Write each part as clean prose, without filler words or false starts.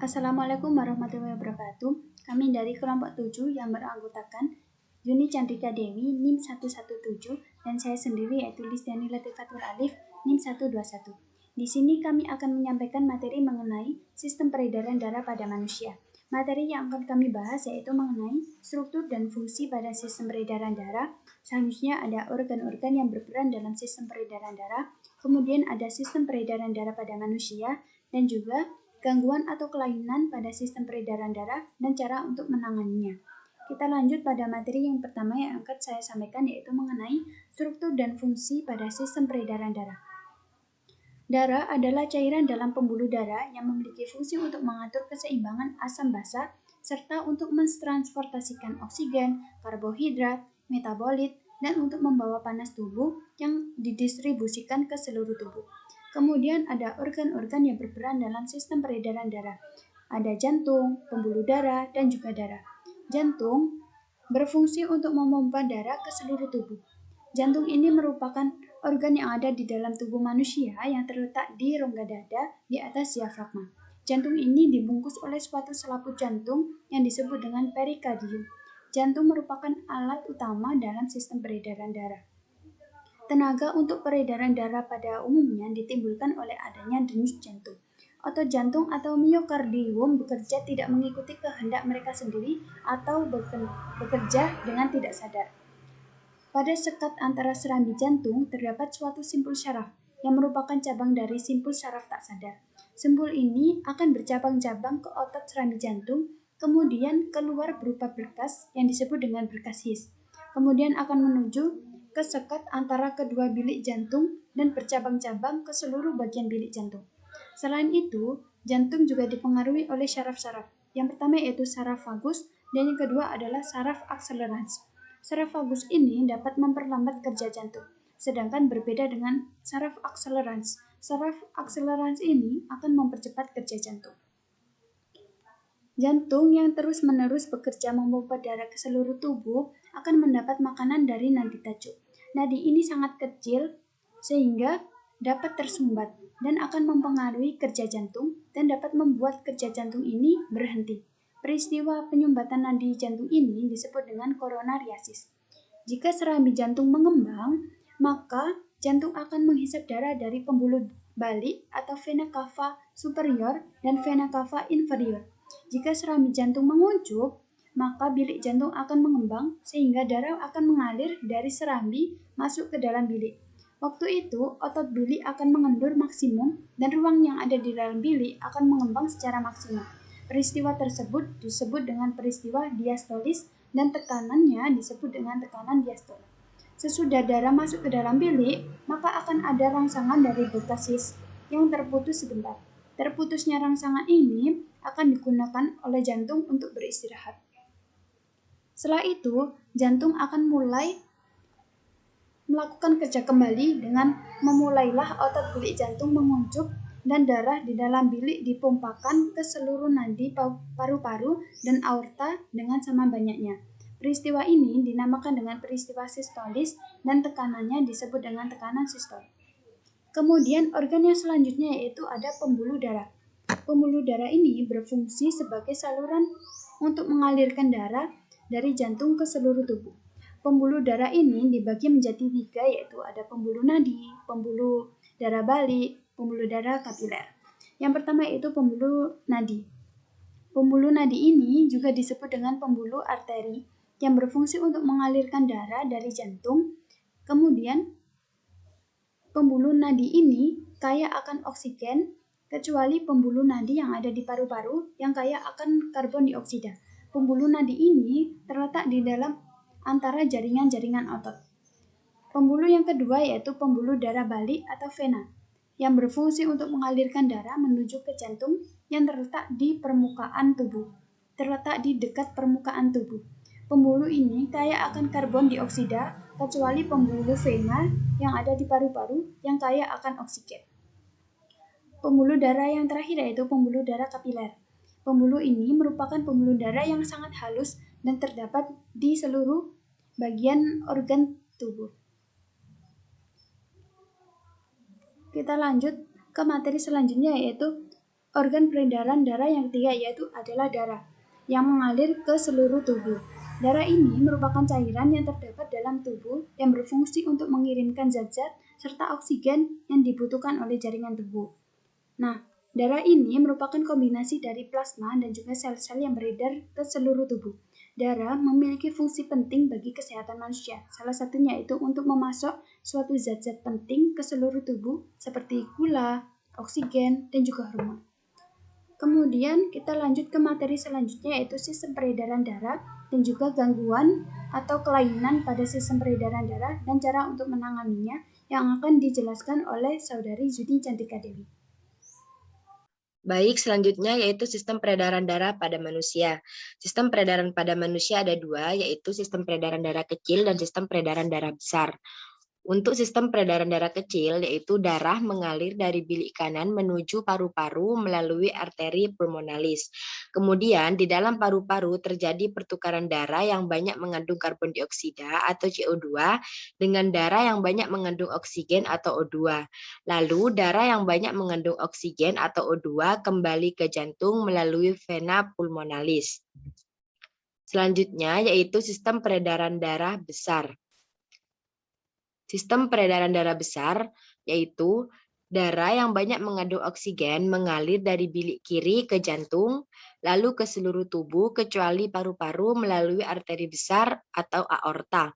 Assalamualaikum warahmatullahi wabarakatuh. Kami dari kelompok 7 yang beranggotakan Yuni Chandrika Dewi NIM 117 dan saya sendiri yaitu Lisdiani Latifatul Alif NIM 121. Di sini kami akan menyampaikan materi mengenai sistem peredaran darah pada manusia. Materi yang akan kami bahas yaitu mengenai struktur dan fungsi pada sistem peredaran darah. Selanjutnya ada organ-organ yang berperan dalam sistem peredaran darah. Kemudian ada sistem peredaran darah pada manusia dan juga gangguan atau kelainan pada sistem peredaran darah dan cara untuk menanganinya. Kita lanjut pada materi yang pertama yang akan saya sampaikan yaitu mengenai struktur dan fungsi pada sistem peredaran darah. Darah adalah cairan dalam pembuluh darah yang memiliki fungsi untuk mengatur keseimbangan asam basa serta untuk mentransportasikan oksigen, karbohidrat, metabolit, dan untuk membawa panas tubuh yang didistribusikan ke seluruh tubuh. Kemudian ada organ-organ yang berperan dalam sistem peredaran darah. Ada jantung, pembuluh darah, dan juga darah. Jantung berfungsi untuk memompa darah ke seluruh tubuh. Jantung ini merupakan organ yang ada di dalam tubuh manusia yang terletak di rongga dada di atas diafragma. Jantung ini dibungkus oleh suatu selaput jantung yang disebut dengan perikardium. Jantung merupakan alat utama dalam sistem peredaran darah. Tenaga untuk peredaran darah pada umumnya ditimbulkan oleh adanya denyut jantung. Otot jantung atau miokardium bekerja tidak mengikuti kehendak mereka sendiri atau bekerja dengan tidak sadar. Pada sekat antara serambi jantung terdapat suatu simpul syaraf yang merupakan cabang dari simpul syaraf tak sadar. Simpul ini akan bercabang-cabang ke otot serambi jantung, kemudian keluar berupa berkas yang disebut dengan berkas His. Kemudian akan menuju ke sekat antara kedua bilik jantung dan bercabang-cabang ke seluruh bagian bilik jantung. Selain itu, jantung juga dipengaruhi oleh saraf-saraf. Yang pertama yaitu saraf vagus dan yang kedua adalah saraf akselerans. Saraf vagus ini dapat memperlambat kerja jantung, sedangkan berbeda dengan saraf akselerans. Saraf akselerans ini akan mempercepat kerja jantung. Jantung yang terus-menerus bekerja memompa darah ke seluruh tubuh akan mendapat makanan dari nadi tajuk. Nadi ini sangat kecil sehingga dapat tersumbat dan akan mempengaruhi kerja jantung dan dapat membuat kerja jantung ini berhenti. Peristiwa penyumbatan nadi jantung ini disebut dengan koronariasis. Jika serambi jantung mengembang, maka jantung akan menghisap darah dari pembuluh balik atau vena cava superior dan vena cava inferior. Jika serambi jantung menguncup, maka bilik jantung akan mengembang sehingga darah akan mengalir dari serambi masuk ke dalam bilik. Waktu itu, otot bilik akan mengendur maksimum dan ruang yang ada di dalam bilik akan mengembang secara maksimal. Peristiwa tersebut disebut dengan peristiwa diastolis dan tekanannya disebut dengan tekanan diastolik. Sesudah darah masuk ke dalam bilik, maka akan ada rangsangan dari berkas His yang terputus sebentar. Terputusnya rangsangan ini akan digunakan oleh jantung untuk beristirahat. Setelah itu, jantung akan mulai melakukan kerja kembali dengan memulailah otot bilik jantung menguncup dan darah di dalam bilik dipompakan ke seluruh nadi paru-paru dan aorta dengan sama banyaknya. Peristiwa ini dinamakan dengan peristiwa sistolis dan tekanannya disebut dengan tekanan sistol. Kemudian organ yang selanjutnya yaitu ada pembuluh darah. Pembuluh darah ini berfungsi sebagai saluran untuk mengalirkan darah dari jantung ke seluruh tubuh. Pembuluh darah ini dibagi menjadi 3 yaitu ada pembuluh nadi, pembuluh darah balik, pembuluh darah kapiler. Yang pertama yaitu pembuluh nadi. Pembuluh nadi ini juga disebut dengan pembuluh arteri yang berfungsi untuk mengalirkan darah dari jantung. Kemudian pembuluh nadi ini kaya akan oksigen kecuali pembuluh nadi yang ada di paru-paru yang kaya akan karbon dioksida. Pembuluh nadi ini terletak di dalam antara jaringan-jaringan otot. Pembuluh yang kedua yaitu pembuluh darah balik atau vena yang berfungsi untuk mengalirkan darah menuju ke jantung yang terletak di permukaan tubuh. Terletak di dekat permukaan tubuh. Pembuluh ini kaya akan karbon dioksida kecuali pembuluh vena yang ada di paru-paru yang kaya akan oksigen. Pembuluh darah yang terakhir yaitu pembuluh darah kapiler. Pembuluh ini merupakan pembuluh darah yang sangat halus dan terdapat di seluruh bagian organ tubuh. Kita lanjut ke materi selanjutnya yaitu organ peredaran darah yang ketiga yaitu adalah darah yang mengalir ke seluruh tubuh. Darah ini merupakan cairan yang terdapat dalam tubuh yang berfungsi untuk mengirimkan zat-zat serta oksigen yang dibutuhkan oleh jaringan tubuh. Nah, darah ini merupakan kombinasi dari plasma dan juga sel-sel yang beredar ke seluruh tubuh. Darah memiliki fungsi penting bagi kesehatan manusia. Salah satunya itu untuk memasok suatu zat-zat penting ke seluruh tubuh seperti gula, oksigen, dan juga hormon. Kemudian kita lanjut ke materi selanjutnya yaitu sistem peredaran darah dan juga gangguan atau kelainan pada sistem peredaran darah dan cara untuk menanganinya yang akan dijelaskan oleh Saudari Zudi Cantika Dewi. Baik, selanjutnya yaitu sistem peredaran darah pada manusia. Sistem peredaran pada manusia ada dua, yaitu sistem peredaran darah kecil dan sistem peredaran darah besar. Untuk sistem peredaran darah kecil, yaitu darah mengalir dari bilik kanan menuju paru-paru melalui arteri pulmonalis. Kemudian di dalam paru-paru terjadi pertukaran darah yang banyak mengandung karbon dioksida atau CO2 dengan darah yang banyak mengandung oksigen atau O2. Lalu darah yang banyak mengandung oksigen atau O2 kembali ke jantung melalui vena pulmonalis. Selanjutnya yaitu sistem peredaran darah besar. Sistem peredaran darah besar yaitu darah yang banyak mengandung oksigen mengalir dari bilik kiri ke jantung, lalu ke seluruh tubuh kecuali paru-paru melalui arteri besar atau aorta.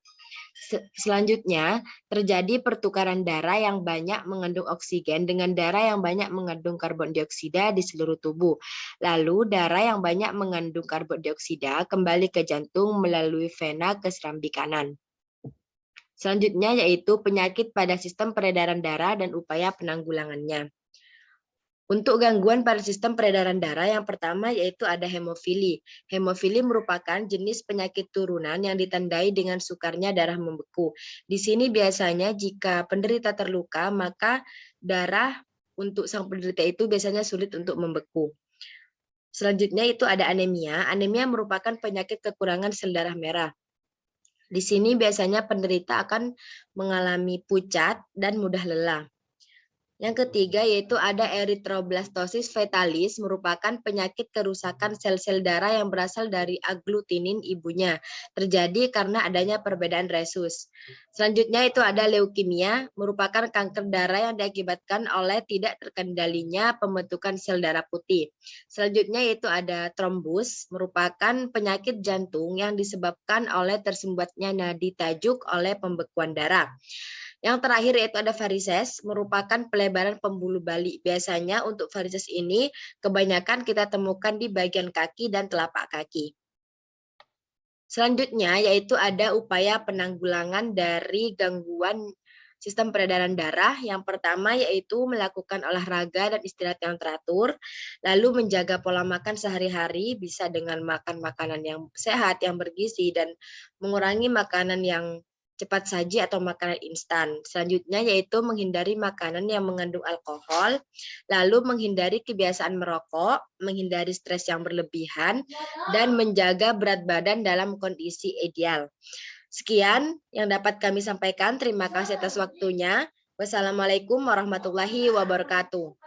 Selanjutnya, terjadi pertukaran darah yang banyak mengandung oksigen dengan darah yang banyak mengandung karbon dioksida di seluruh tubuh. Lalu, darah yang banyak mengandung karbon dioksida kembali ke jantung melalui vena ke serambi kanan. Selanjutnya yaitu penyakit pada sistem peredaran darah dan upaya penanggulangannya. Untuk gangguan pada sistem peredaran darah yang pertama yaitu ada hemofili. Hemofili merupakan jenis penyakit turunan yang ditandai dengan sukarnya darah membeku. Di sini biasanya jika penderita terluka maka darah untuk sang penderita itu biasanya sulit untuk membeku. Selanjutnya itu ada anemia. Anemia merupakan penyakit kekurangan sel darah merah. Di sini biasanya penderita akan mengalami pucat dan mudah lelah. Yang ketiga yaitu ada eritroblastosis fetalis, merupakan penyakit kerusakan sel-sel darah yang berasal dari agglutinin ibunya, terjadi karena adanya perbedaan resus. Selanjutnya itu ada leukemia, merupakan kanker darah yang diakibatkan oleh tidak terkendalinya pembentukan sel darah putih. Selanjutnya yaitu ada trombus, merupakan penyakit jantung yang disebabkan oleh tersumbatnya nadi tajuk oleh pembekuan darah. Yang terakhir yaitu ada varises, merupakan pelebaran pembuluh balik. Biasanya untuk varises ini kebanyakan kita temukan di bagian kaki dan telapak kaki. Selanjutnya yaitu ada upaya penanggulangan dari gangguan sistem peredaran darah. Yang pertama yaitu melakukan olahraga dan istirahat yang teratur, lalu menjaga pola makan sehari-hari, bisa dengan makan makanan yang sehat, yang bergizi, dan mengurangi makanan yang cepat saji atau makanan instan. Selanjutnya yaitu menghindari makanan yang mengandung alkohol, lalu menghindari kebiasaan merokok, menghindari stres yang berlebihan, dan menjaga berat badan dalam kondisi ideal. Sekian yang dapat kami sampaikan. Terima kasih atas waktunya. Wassalamualaikum warahmatullahi wabarakatuh.